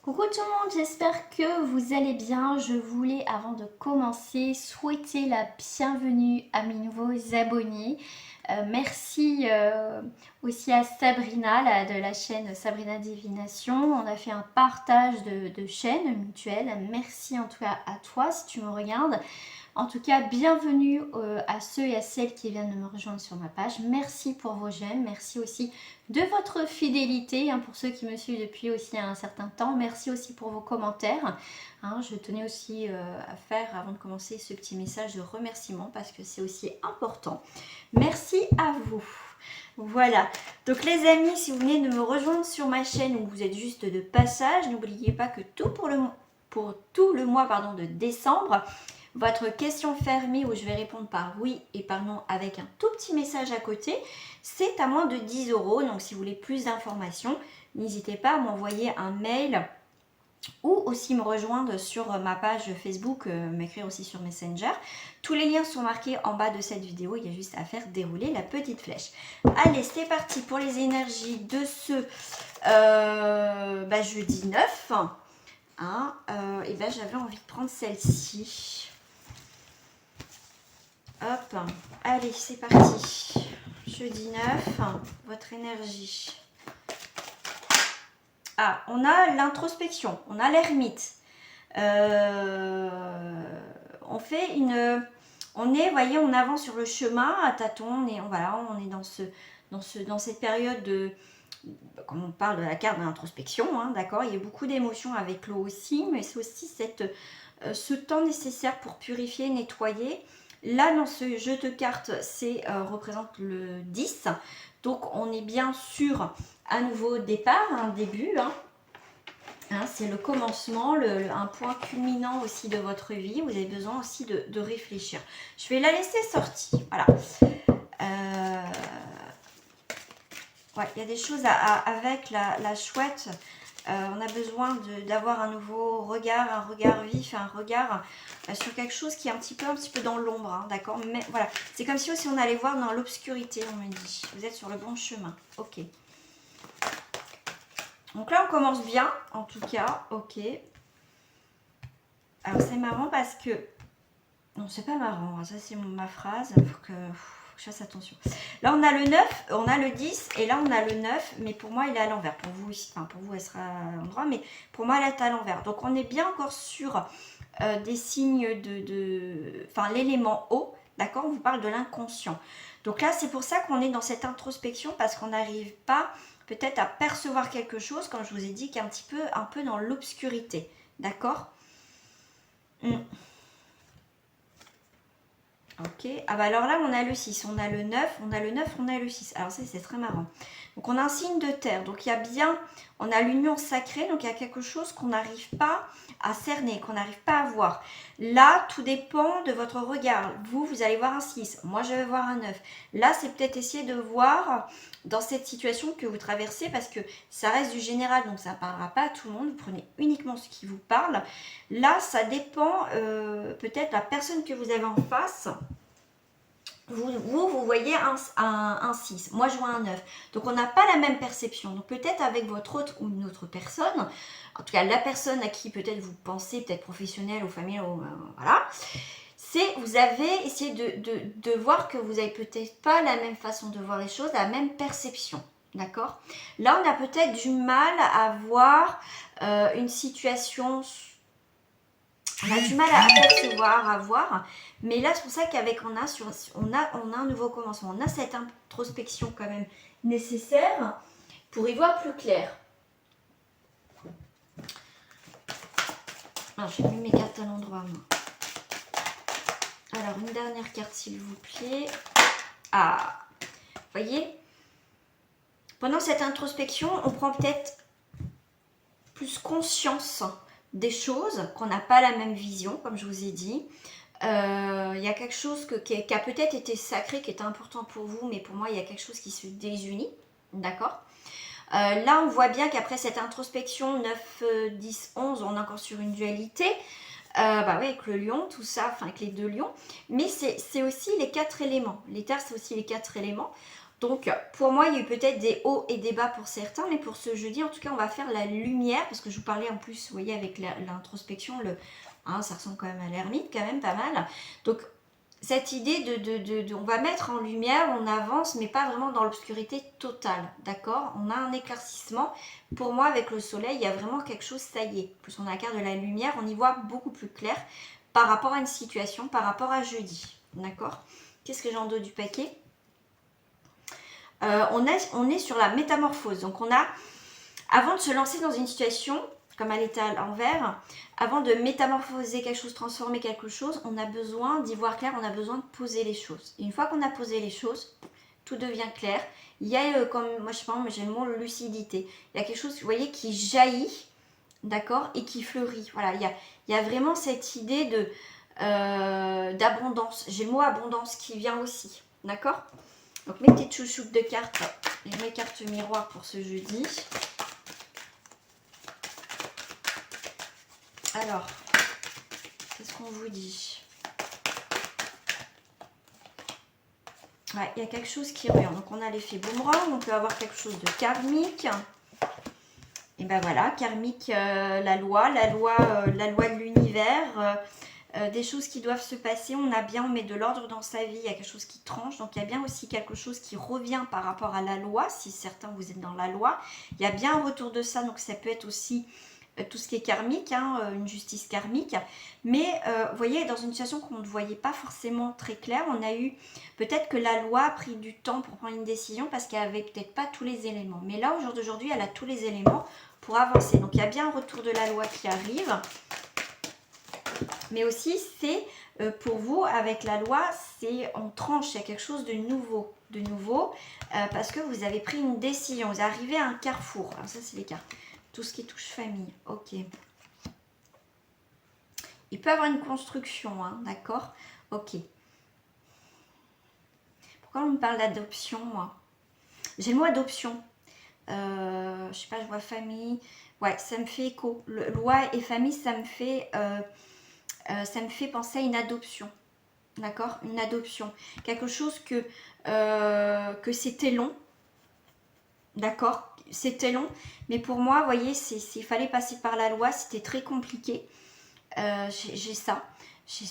Coucou tout le monde, j'espère que vous allez bien. Je voulais, avant de commencer, souhaiter la bienvenue à mes nouveaux abonnés. Merci aussi à Sabrina de la chaîne Sabrina Divination. On a fait un partage de chaîne mutuelle. Merci en tout cas à toi si tu me regardes. En tout cas, bienvenue à ceux et à celles qui viennent de me rejoindre sur ma page. Merci pour vos j'aime. Merci aussi de votre fidélité, pour ceux qui me suivent depuis aussi un certain temps. Merci aussi pour vos commentaires. Je tenais aussi à faire, avant de commencer, ce petit message de remerciement parce que c'est aussi important. Merci à vous. Voilà, donc les amis, si vous venez de me rejoindre sur ma chaîne ou vous êtes juste de passage, n'oubliez pas que pour tout le mois de décembre, votre question fermée où je vais répondre par oui et par non avec un tout petit message à côté, c'est à moins de 10 €. Donc si vous voulez plus d'informations, n'hésitez pas à m'envoyer un mail ou aussi me rejoindre sur ma page Facebook, m'écrire aussi sur Messenger. Tous les liens sont marqués en bas de cette vidéo, il y a juste à faire dérouler la petite flèche. Allez, c'est parti pour les énergies de ce jeudi 9. Et j'avais envie de prendre celle-ci. Hop, allez, c'est parti. Jeudi 9, votre énergie. On a l'introspection, on a l'ermite. On avance sur le chemin à tâtons. On est dans cette période de, comme on parle de la carte de l'introspection, d'accord. Il y a beaucoup d'émotions avec l'eau aussi, mais c'est aussi ce temps nécessaire pour purifier, nettoyer. Là, dans ce jeu de cartes, représente le 10. Donc, on est bien sur un nouveau départ, un début. C'est le commencement, un point culminant aussi de votre vie. Vous avez besoin aussi de réfléchir. Je vais la laisser sortir. Voilà. Il y a des choses avec la chouette. On a besoin d'avoir un nouveau regard, un regard vif, un regard sur quelque chose qui est un petit peu dans l'ombre, d'accord. Mais voilà, c'est comme si aussi on allait voir dans l'obscurité, on me dit. Vous êtes sur le bon chemin, ok. Donc là, on commence bien, en tout cas, ok. Alors, c'est marrant parce que... Non, c'est pas marrant, ça c'est ma phrase, il faut que je fasse attention. Là, on a le 9, on a le 10, et là, on a le 9, mais pour moi, il est à l'envers. Pour vous, elle sera à l'endroit, mais pour moi, elle est à l'envers. Donc, on est bien encore sur des signes l'élément eau, d'accord. On vous parle de l'inconscient. Donc là, c'est pour ça qu'on est dans cette introspection, parce qu'on n'arrive pas peut-être à percevoir quelque chose, comme je vous ai dit, qui est un peu dans l'obscurité, d'accord. Ok, alors là on a le 6, on a le 9, on a le 9, on a le 6. Alors ça c'est très marrant. Donc on a un signe de terre, donc il y a bien, on a l'union sacrée, donc il y a quelque chose qu'on n'arrive pas à cerner, qu'on n'arrive pas à voir. Là, tout dépend de votre regard. Vous allez voir un 6, moi je vais voir un 9. Là, c'est peut-être essayer de voir dans cette situation que vous traversez, parce que ça reste du général, donc ça ne parlera pas à tout le monde. Vous prenez uniquement ce qui vous parle. Là, ça dépend peut-être de la personne que vous avez en face. Vous voyez un 6, moi je vois un 9. Donc on n'a pas la même perception. Donc peut-être avec votre autre ou une autre personne, en tout cas la personne à qui peut-être vous pensez, peut-être professionnelle ou familiale, voilà. Vous avez essayé de voir que vous n'avez peut-être pas la même façon de voir les choses, la même perception. D'accord. Là, on a peut-être du mal à voir une situation. On a du mal à percevoir, à voir. Mais là, c'est pour ça qu'avec on a un nouveau commencement. On a cette introspection quand même nécessaire pour y voir plus clair. Alors, j'ai mis mes cartes à l'endroit, moi. Alors, une dernière carte, s'il vous plaît. Vous voyez, pendant cette introspection, on prend peut-être plus conscience des choses, qu'on n'a pas la même vision, comme je vous ai dit. Il y a quelque chose qui a peut-être été sacré, qui était important pour vous, mais pour moi, il y a quelque chose qui se désunit. D'accord. Là, on voit bien qu'après cette introspection 9, 10, 11, on est encore sur une dualité. Avec le lion, tout ça, avec les deux lions. Mais c'est aussi les 4 éléments. Les terres, c'est aussi les 4 éléments. Donc, pour moi, il y a eu peut-être des hauts et des bas pour certains, mais pour ce jeudi, en tout cas, on va faire la lumière, parce que je vous parlais en plus, vous voyez, avec l'introspection, ça ressemble quand même à l'ermite, quand même pas mal. Donc, cette idée on va mettre en lumière, on avance, mais pas vraiment dans l'obscurité totale, d'accord? On a un éclaircissement. Pour moi, avec le soleil, il y a vraiment quelque chose, ça y est. Plus on a la carte de la lumière, on y voit beaucoup plus clair par rapport à une situation, par rapport à jeudi, d'accord? Qu'est-ce que j'ai en dos du paquet? On est sur la métamorphose. Donc on a, avant de se lancer dans une situation, comme elle était à l'envers, avant de métamorphoser quelque chose, transformer quelque chose, on a besoin d'y voir clair, on a besoin de poser les choses. Et une fois qu'on a posé les choses, tout devient clair. Il y a, comme moi je pense, j'ai le mot lucidité. Il y a quelque chose, vous voyez, qui jaillit, d'accord, et qui fleurit. Voilà, il y a vraiment cette idée d'abondance. J'ai le mot abondance qui vient aussi, d'accord? Donc mes petites chouchoutes de cartes et mes cartes miroirs pour ce jeudi. Alors, qu'est-ce qu'on vous dit? Ouais, il y a quelque chose qui revient. Donc on a l'effet boomerang, on peut avoir quelque chose de karmique. Et ben voilà, karmique, la loi de l'univers. Des choses qui doivent se passer, on met de l'ordre dans sa vie, il y a quelque chose qui tranche, donc il y a bien aussi quelque chose qui revient par rapport à la loi, si certains vous êtes dans la loi, il y a bien un retour de ça, donc ça peut être aussi tout ce qui est karmique, une justice karmique, mais vous voyez, dans une situation qu'on ne voyait pas forcément très claire, on a eu, peut-être que la loi a pris du temps pour prendre une décision, parce qu'elle avait peut-être pas tous les éléments, mais là, au jour d'aujourd'hui, elle a tous les éléments pour avancer, donc il y a bien un retour de la loi qui arrive, mais aussi c'est pour vous avec la loi, c'est on tranche, il y a quelque chose de nouveau, parce que vous avez pris une décision, vous arrivez à un carrefour. Alors ça c'est les cartes, tout ce qui touche famille, ok. Il peut y avoir une construction, d'accord, ok. Pourquoi on me parle d'adoption, moi? J'ai le mot adoption. Je sais pas, je vois famille. Ouais, ça me fait écho. Loi et famille, ça me fait penser à une adoption. D'accord, une adoption. Quelque chose que c'était long. D'accord, c'était long. Mais pour moi, vous voyez, il fallait passer par la loi. C'était très compliqué. J'ai ça.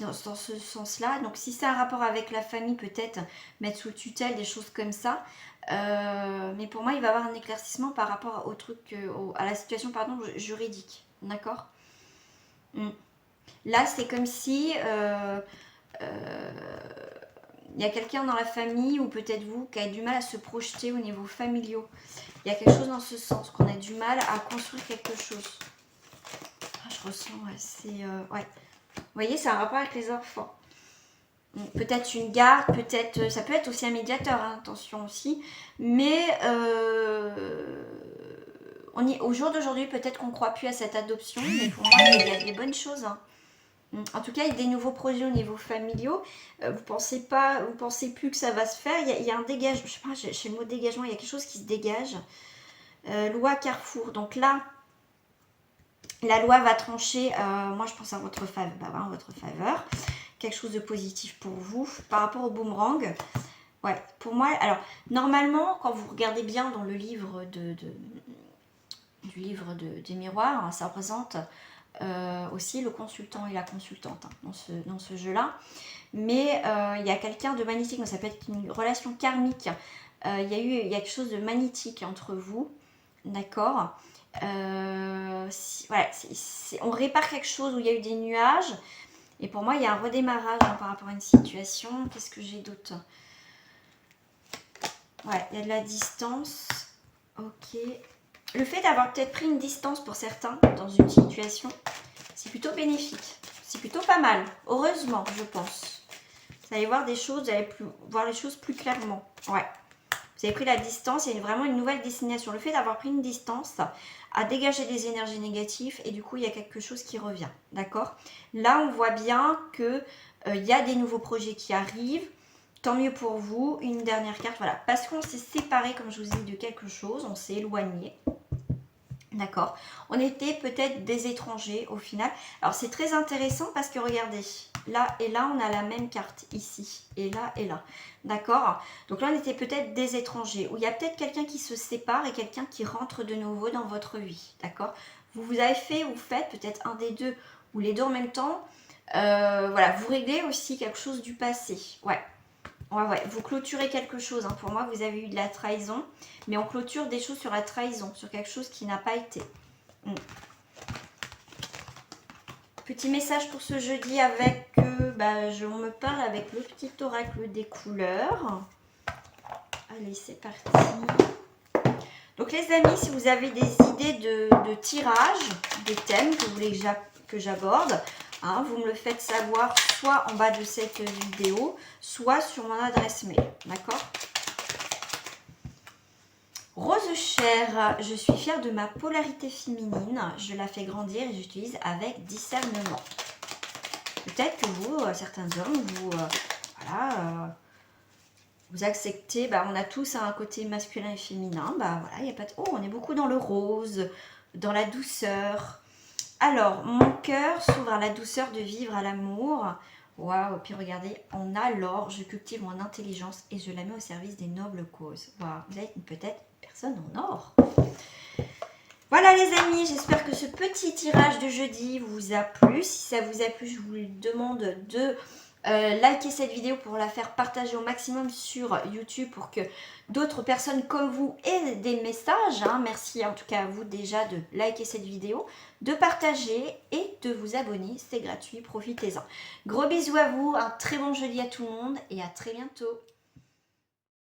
Dans ce sens-là. Donc, si c'est un rapport avec la famille, peut-être mettre sous tutelle, des choses comme ça. Mais pour moi, il va y avoir un éclaircissement par rapport au truc, à la situation juridique. D'accord. Là, c'est comme si il y a quelqu'un dans la famille ou peut-être vous qui a du mal à se projeter au niveau familial. Il y a quelque chose dans ce sens, qu'on a du mal à construire quelque chose. Je ressens, ouais, c'est... ouais. Vous voyez, c'est un rapport avec les enfants. Peut-être une garde, peut-être... Ça peut être aussi un médiateur, attention aussi. Mais au jour d'aujourd'hui, peut-être qu'on ne croit plus à cette adoption. Mais pour moi, il y a des bonnes choses, En tout cas, il y a des nouveaux projets au niveau familial. Vous pensez plus que ça va se faire. Il y a un dégagement. Je sais pas, chez le mot dégagement, il y a quelque chose qui se dégage. Loi Carrefour. Donc là, la loi va trancher. Moi, je pense à votre faveur. Quelque chose de positif pour vous. Par rapport au boomerang. Ouais, pour moi, alors, normalement, quand vous regardez bien dans le livre des miroirs, ça représente aussi le consultant et la consultante dans ce jeu-là. Mais il y a quelqu'un de magnétique, donc ça peut être une relation karmique. Il y a quelque chose de magnétique entre vous, d'accord. Voilà, on répare quelque chose où il y a eu des nuages. Et pour moi, il y a un redémarrage par rapport à une situation. Qu'est-ce que j'ai d'autre? Ouais, il y a de la distance. Ok. Le fait d'avoir peut-être pris une distance pour certains dans une situation, c'est plutôt bénéfique. C'est plutôt pas mal. Heureusement, je pense. Vous allez voir des choses, vous allez voir les choses plus clairement. Ouais. Vous avez pris la distance, il y a vraiment une nouvelle destination. Le fait d'avoir pris une distance a dégagé des énergies négatives et du coup, il y a quelque chose qui revient. D'accord? Là, on voit bien qu'il y a des nouveaux projets qui arrivent. Tant mieux pour vous. Une dernière carte, voilà. Parce qu'on s'est séparé, comme je vous ai dit, de quelque chose. On s'est éloigné. D'accord. On était peut-être des étrangers au final. Alors, c'est très intéressant parce que, regardez, Là et là, on a la même carte ici. Et là et là. D'accord? Donc là, on était peut-être des étrangers. Ou il y a peut-être quelqu'un qui se sépare et quelqu'un qui rentre de nouveau dans votre vie. D'accord? Vous avez fait ou faites peut-être un des deux ou les deux en même temps. Voilà, vous réglez aussi quelque chose du passé. Ouais. Ouais, vous clôturez quelque chose. Hein. Pour moi, vous avez eu de la trahison. Mais on clôture des choses sur la trahison, sur quelque chose qui n'a pas été. Petit message pour ce jeudi avec, on me parle avec le petit oracle des couleurs. Allez, c'est parti. Donc les amis, si vous avez des idées de tirage, des thèmes que vous voulez que j'aborde, hein, vous me le faites savoir soit en bas de cette vidéo, soit sur mon adresse mail. D'accord? Rose chère, je suis fière de ma polarité féminine. Je la fais grandir et j'utilise avec discernement. Peut-être que vous, certains hommes, vous acceptez, on a tous un côté masculin et féminin, il y a pas de... Oh, on est beaucoup dans le rose, dans la douceur. Alors, mon cœur s'ouvre à la douceur de vivre, à l'amour. Waouh, puis regardez, en a l'or, je cultive mon intelligence et je la mets au service des nobles causes. Waouh, vous êtes peut-être une personne en or. Voilà les amis, j'espère que ce petit tirage de jeudi vous a plu. Si ça vous a plu, je vous demande de liker cette vidéo pour la faire partager au maximum sur YouTube pour que d'autres personnes comme vous aient des messages. Hein. Merci en tout cas à vous déjà de liker cette vidéo, de partager et de vous abonner. C'est gratuit, profitez-en. Gros bisous à vous, un très bon jeudi à tout le monde et à très bientôt.